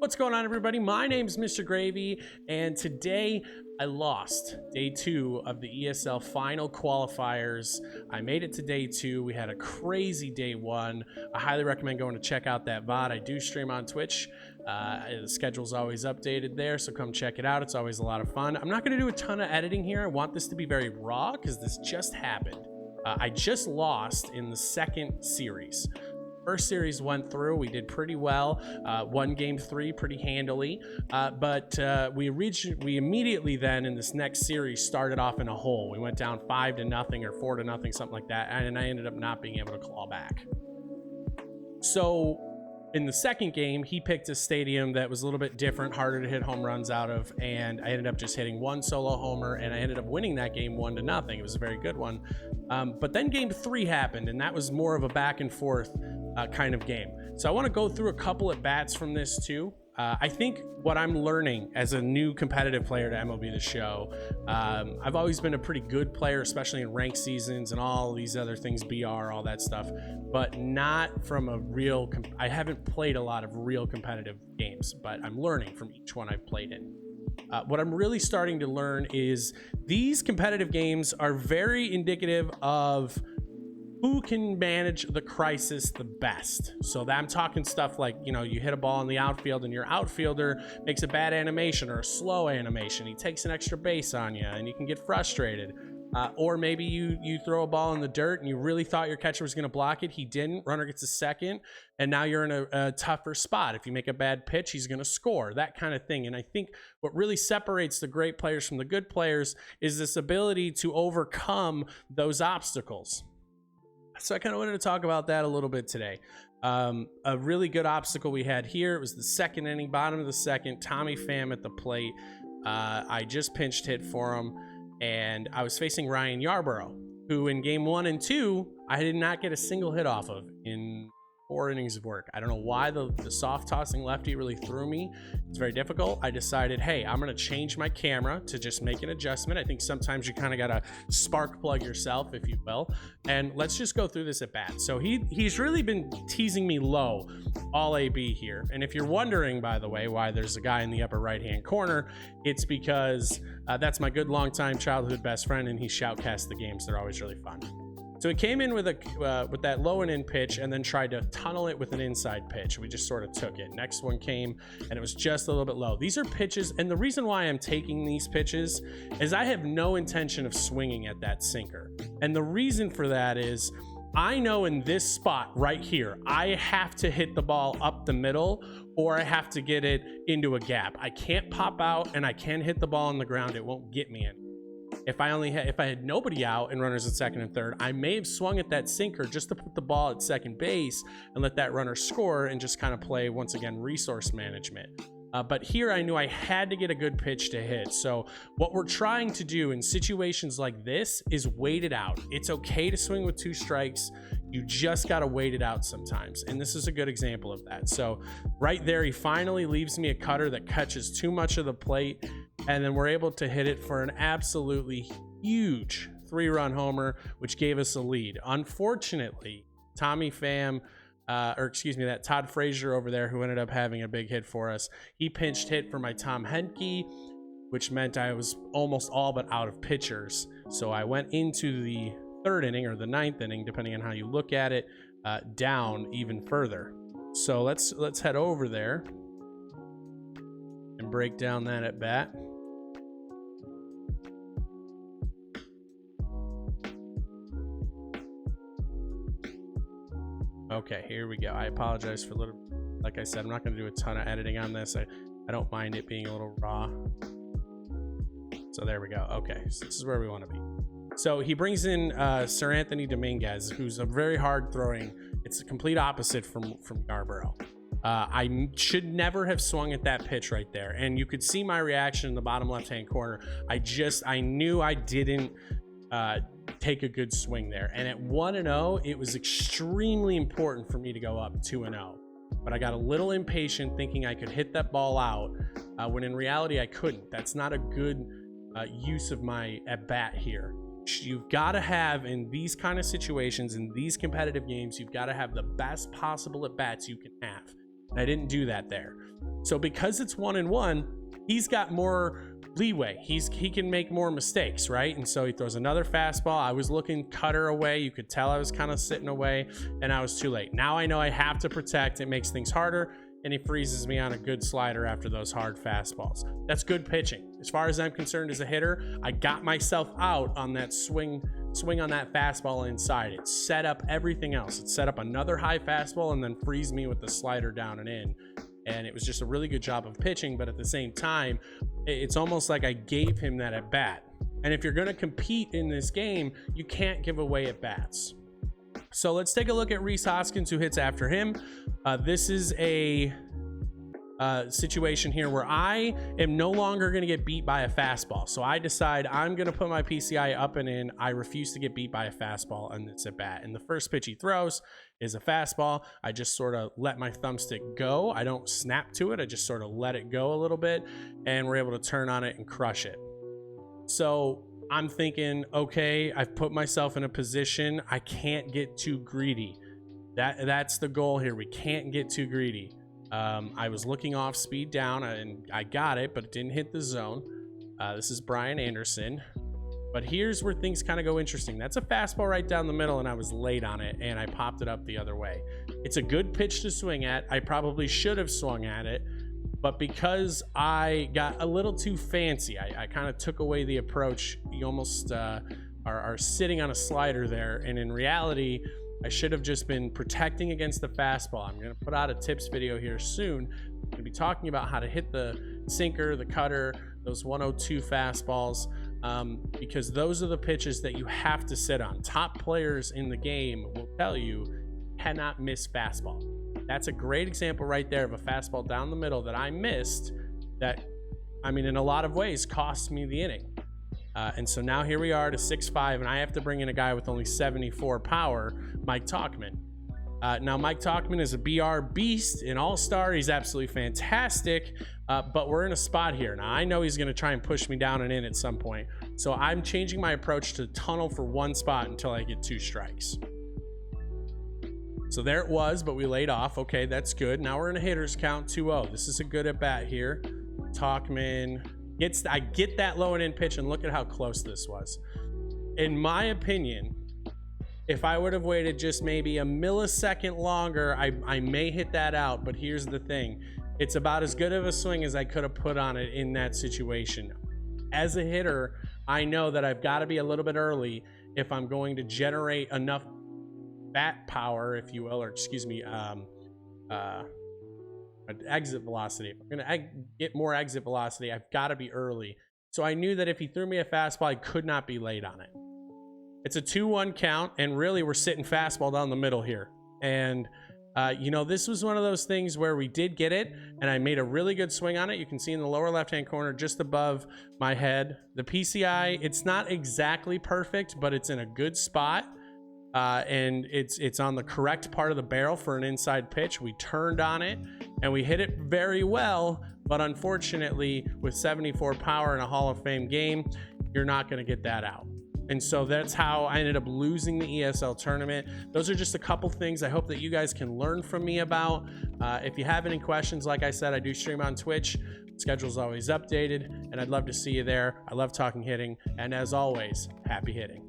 What's going on, everybody? My name's Mr. Gravy, and today I lost day 2 of the ESL final qualifiers. I made it to day 2. We had a crazy day 1. I highly recommend going to check out that VOD. I do stream on Twitch. The schedule's always updated there, so come check it out. It's always a lot of fun. I'm not going to do a ton of editing here. I want this to be very raw because this just happened. I just lost in the second series. First series went through, we did pretty well, won game 3 pretty handily, but we immediately then in this next series started off in a hole. We went down 5-0 or 4-0, something like that, and I ended up not being able to claw back. So in the second game, he picked a stadium that was a little bit different, harder to hit home runs out of, and I ended up just hitting one solo homer, and I ended up winning that game 1-0. It was a very good one. But then game 3 happened, and that was more of a back and forth kind of game. So I want to go through a couple at bats from this too. I think what I'm learning as a new competitive player to MLB The Show, I've always been a pretty good player, especially in ranked seasons and all these other things, BR, all that stuff, but not from a real, I haven't played a lot of real competitive games, but I'm learning from each one I've played in. What I'm really starting to learn is these competitive games are very indicative of who can manage the crisis the best. So that I'm talking stuff like, you know, you hit a ball in the outfield and your outfielder makes a bad animation or a slow animation. He takes an extra base on you and you can get frustrated. Or maybe you throw a ball in the dirt and you really thought your catcher was going to block it. He didn't. Runner gets a second, and now you're in a tougher spot. If you make a bad pitch, he's going to score, that kind of thing. And I think what really separates the great players from the good players is this ability to overcome those obstacles. So I kind of wanted to talk about that a little bit today. A really good obstacle we had here, it was the second inning, bottom of the second, Tommy Pham at the plate. I just pinched hit for him, and I was facing Ryan Yarborough, who in game 1 and 2, I did not get a single hit off of in 4 innings of work. I don't know why the soft tossing lefty really threw me. It's very difficult. I decided, hey, I'm going to change my camera to just make an adjustment. I think sometimes you kind of got to spark plug yourself, if you will. And let's just go through this at bat. So he's really been teasing me low all AB here. And if you're wondering, by the way, why there's a guy in the upper right-hand corner, it's because that's my good longtime childhood best friend, and he shoutcasts the games. They're always really fun. So he came in with that low and in pitch and then tried to tunnel it with an inside pitch. We just sort of took it. Next one came and it was just a little bit low. These are pitches, and the reason why I'm taking these pitches is I have no intention of swinging at that sinker. And the reason for that is I know in this spot right here, I have to hit the ball up the middle or I have to get it into a gap. I can't pop out and I can hit the ball on the ground. It won't get me in. If I had nobody out and runners at second and third, I may have swung at that sinker just to put the ball at second base and let that runner score and just kind of play, once again, resource management. But here I knew I had to get a good pitch to hit. So what we're trying to do in situations like this is wait it out. It's okay to swing with 2 strikes. You just got to wait it out sometimes. And this is a good example of that. So right there, he finally leaves me a cutter that catches too much of the plate. And then we're able to hit it for an absolutely huge 3-run homer, which gave us a lead. Unfortunately, Tommy Pham, that Todd Frazier over there, who ended up having a big hit for us, he pinched hit for my Tom Henke, which meant I was almost all but out of pitchers. So I went into the 3rd inning or the 9th inning, depending on how you look at it, down even further. So let's head over there and break down that at bat. Okay, here we go. I apologize for a little, like I said, I'm not going to do a ton of editing on this. I don't mind it being a little raw. So there we go. Okay, so this is where we want to be. So he brings in Sir Anthony Dominguez, who's a very hard throwing. It's the complete opposite from Yarborough. I should never have swung at that pitch right there. And you could see my reaction in the bottom left-hand corner. I knew I didn't take a good swing there. And at 1-0, it was extremely important for me to go up 2-0. But I got a little impatient thinking I could hit that ball out when in reality I couldn't. That's not a good use of my at-bat here. You've got to have, in these kind of situations, in these competitive games, you've got to have the best possible at-bats you can have. And I didn't do that there. So because it's 1-1, he's got more leeway. He can make more mistakes, right? And so he throws another fastball. I was looking cutter away. You could tell I was kind of sitting away, and I was too late. Now I know I have to protect. It makes things harder, and he freezes me on a good slider after those hard fastballs. That's good pitching. As far as I'm concerned as a hitter, I got myself out on that swing on that fastball inside. It set up everything else. It set up another high fastball and then freeze me with the slider down and in. And it was just a really good job of pitching, but at the same time, it's almost like I gave him that at bat. And if you're going to compete in this game, you can't give away at bats. So let's take a look at Rhys Hoskins, who hits after him. This is a situation here where I am no longer going to get beat by a fastball. So I decide I'm going to put my PCI up and in. I refuse to get beat by a fastball, and it's a bat. And the first pitch he throws is a fastball. I just sort of let my thumbstick go. I don't snap to it. I just sort of let it go a little bit, and we're able to turn on it and crush it. So I'm thinking, okay, I've put myself in a position. I can't get too greedy. That's the goal here. We can't get too greedy. I was looking off speed down, and I got it, but it didn't hit the zone. This is Brian Anderson. But here's where things kind of go interesting. That's a fastball right down the middle, and I was late on it, and I popped it up the other way. It's a good pitch to swing at. I probably should have swung at it, but because I got a little too fancy, I kind of took away the approach. You almost are sitting on a slider there, and in reality, I should have just been protecting against the fastball. I'm going to put out a tips video here soon. I'm going to be talking about how to hit the sinker, the cutter, those 102 fastballs, because those are the pitches that you have to sit on. Top players in the game will tell you cannot miss fastball. That's a great example right there of a fastball down the middle that I missed that, I mean, in a lot of ways cost me the inning. And so now here we are to 6'5", and I have to bring in a guy with only 74 power, Mike Tauchman. Now, Mike Tauchman is a BR beast, an all-star. He's absolutely fantastic, but we're in a spot here. Now, I know he's going to try and push me down and in at some point, so I'm changing my approach to tunnel for one spot until I get 2 strikes. So there it was, but we laid off. Okay, that's good. Now we're in a hitter's count, 2-0. This is a good at-bat here. Tauchman... I get that low and in pitch, and look at how close this was. In my opinion, if I would have waited just maybe a millisecond longer, I may hit that out. But here's the thing. It's about as good of a swing as I could have put on it in that situation. As a hitter, I know that I've got to be a little bit early if I'm going to generate enough bat power, if you will, or excuse me, exit velocity. If I'm going to get more exit velocity, I've got to be early. So I knew that if he threw me a fastball, I could not be late on it. It's a 2-1 count, and really we're sitting fastball down the middle here. And you know, this was one of those things where we did get it, and I made a really good swing on it. You can see in the lower left-hand corner, just above my head, the PCI, it's not exactly perfect, but it's in a good spot. And it's on the correct part of the barrel for an inside pitch. We turned on it and we hit it very well, but unfortunately with 74 power in a Hall of Fame game, you're not going to get that out. And so that's how I ended up losing the ESL tournament. Those are just a couple things I hope that you guys can learn from me about. If you have any questions, like I said, I do stream on Twitch. Schedule's always updated, and I'd love to see you there. I love talking hitting, and as always, happy hitting.